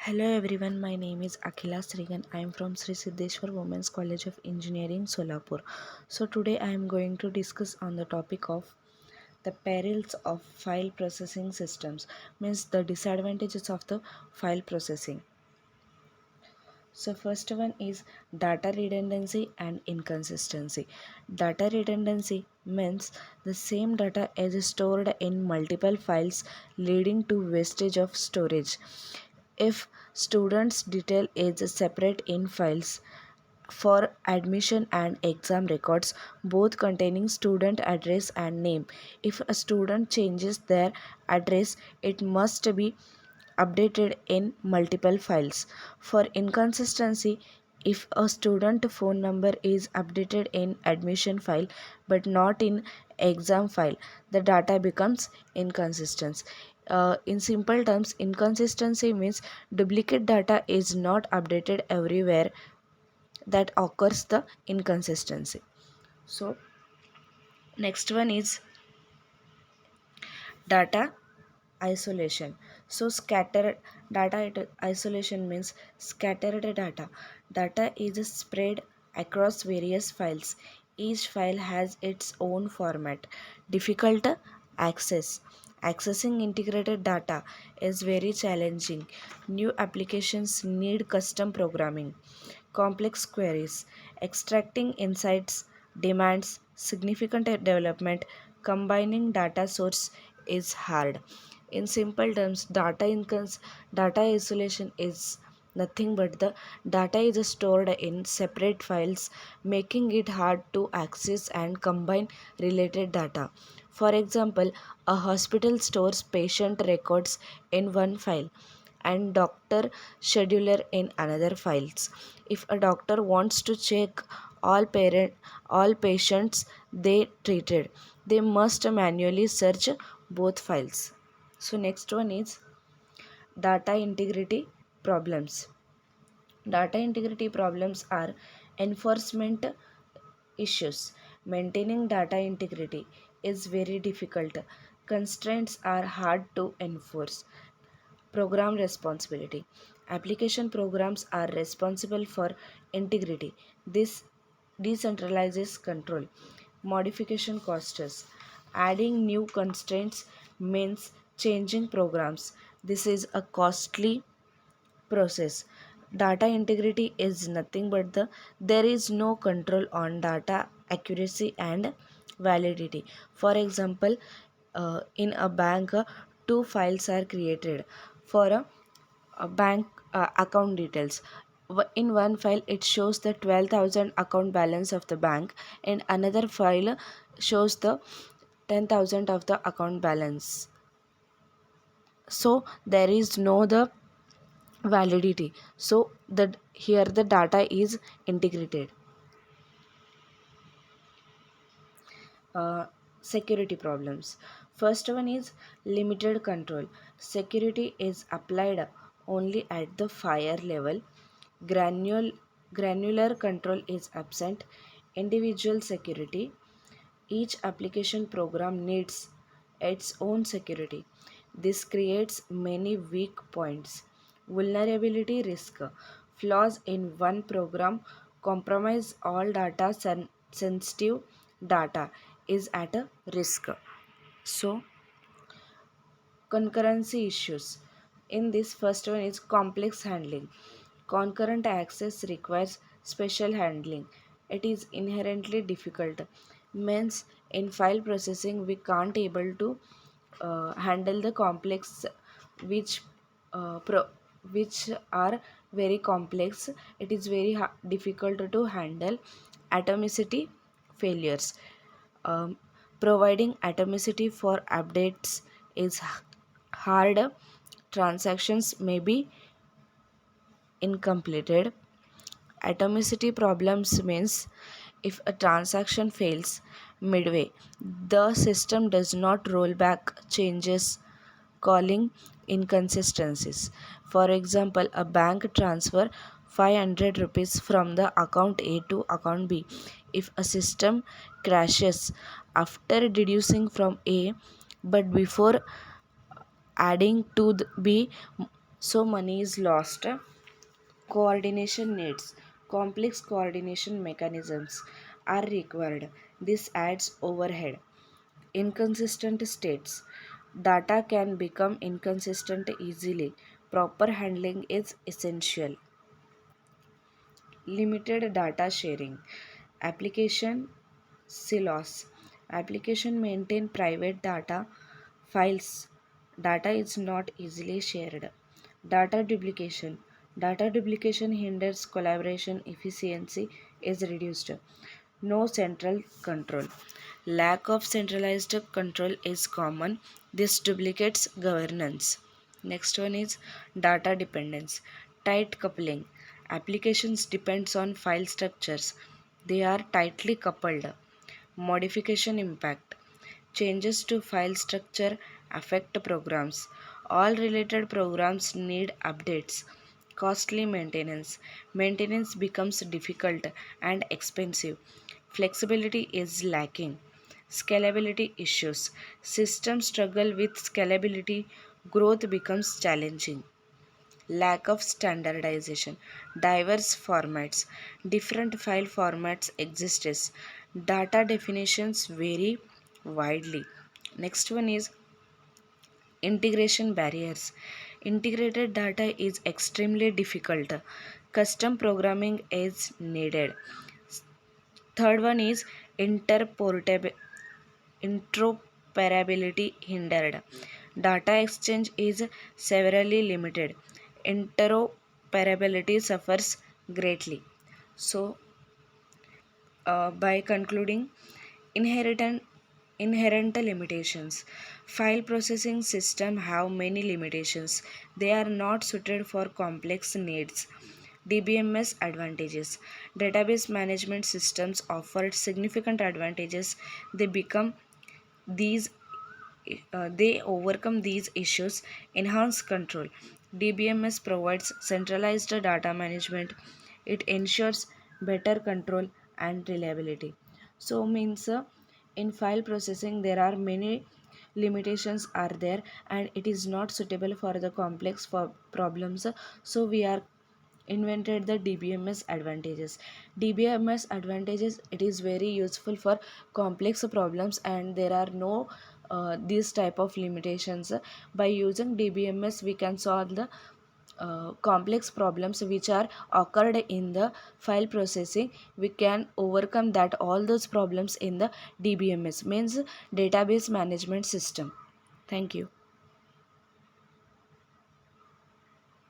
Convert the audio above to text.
Hello everyone, my name is Akhila Srigan. I am from Sri Siddheshwar Women's College of Engineering, Solapur. So today I am going to discuss on the topic of the perils of file processing systems, means the disadvantages of the file processing. So first one is data redundancy and inconsistency. Data redundancy means the same data is stored in multiple files leading to wastage of storage. If students detail is separate in files for admission and exam records, both containing student address and name. If a student changes their address, it must be updated in multiple files. For inconsistency, if a student phone number is updated in admission file but not in exam file, the data becomes inconsistent. In simple terms, inconsistency means duplicate data is not updated everywhere, that occurs the inconsistency. So next one is data isolation. So scattered isolation means scattered data is spread across various files. Each file has its own format, difficult access. Accessing integrated data is very challenging. New applications need custom programming. Complex queries, extracting insights demands significant development. Combining data source is hard. In simple terms, data isolation is nothing but the data is stored in separate files, making it hard to access and combine related data. For example, a hospital stores patient records in one file and doctor scheduler in another files. If a doctor wants to check all patients they treated, they must manually search both files. So next one is data integrity problems. Data integrity problems are enforcement issues. Maintaining data integrity is very difficult. Constraints are hard to enforce. Program responsibility. Application programs are responsible for integrity. This decentralizes control. Modification costs. Adding new constraints means changing programs. This is a costly process. Data integrity is nothing but there is no control on data accuracy and validity. For example, in a bank, two files are created for a bank account details. In one file it shows the 12,000 account balance of the bank, and another file shows the 10,000 of the account balance. So there is no the validity. So that here the data is integrated. uh, Security problems. First one is limited control. Security is applied only at the file level. Granule, Granular control is absent. Individual security. Each application program needs its own security. This creates many weak points. Vulnerability risk. Flaws in one program compromise all data. Sensitive data is at a risk. So, concurrency issues. In this, first one is complex handling. Concurrent access requires special handling. It is inherently difficult. Means in file processing we can't able to handle the complex which which are very complex. It is very difficult to handle. Atomicity failures. um, Providing atomicity for updates is hard. Transactions may be incompleted. Atomicity problems means if a transaction fails midway, the system does not roll back changes, calling inconsistencies. For example, a bank transfer 500 rupees from the account A to account B. If a system crashes after deducing from A but before adding to the B, so money is lost. Coordination needs complex coordination mechanisms are required. This adds overhead. Inconsistent states. Data can become inconsistent easily. Proper handling is essential. Limited data sharing. Application silos. Application maintain private data files. Data is not easily shared. Data duplication. Data duplication hinders collaboration efficiency is reduced. No central control. Lack of centralized control is common. This duplicates governance. Next one is data dependence. Tight coupling. Applications depends on file structures. They are tightly coupled. Modification impact. Changes to file structure affect programs. All related programs need updates. Costly maintenance. Maintenance becomes difficult and expensive. Flexibility is lacking. Scalability issues. Systems struggle with scalability. Growth becomes challenging. Lack of standardization. Diverse formats. Different file formats exist. Data definitions vary widely. Next one is integration barriers. Integrated data is extremely difficult. Custom programming is needed. Third one is interportability interoperability hindered. Data exchange is severely limited. Interoperability suffers greatly. So, by concluding, inherent inherent limitations. File processing system have many limitations. They are not suited for complex needs. DBMS advantages. Database management systems offer significant advantages. They become these they overcome these issues, enhance control. DBMS provides centralized data management. It ensures better control and reliability. So means in file processing there are many limitations are there and it is not suitable for the complex for problems. So we are invented the DBMS advantages. DBMS advantages, it is very useful for complex problems and there are no these type of limitations. By using DBMS we can solve the complex problems which are occurred in the file processing. We can overcome that all those problems in the DBMS means database management system. Thank you.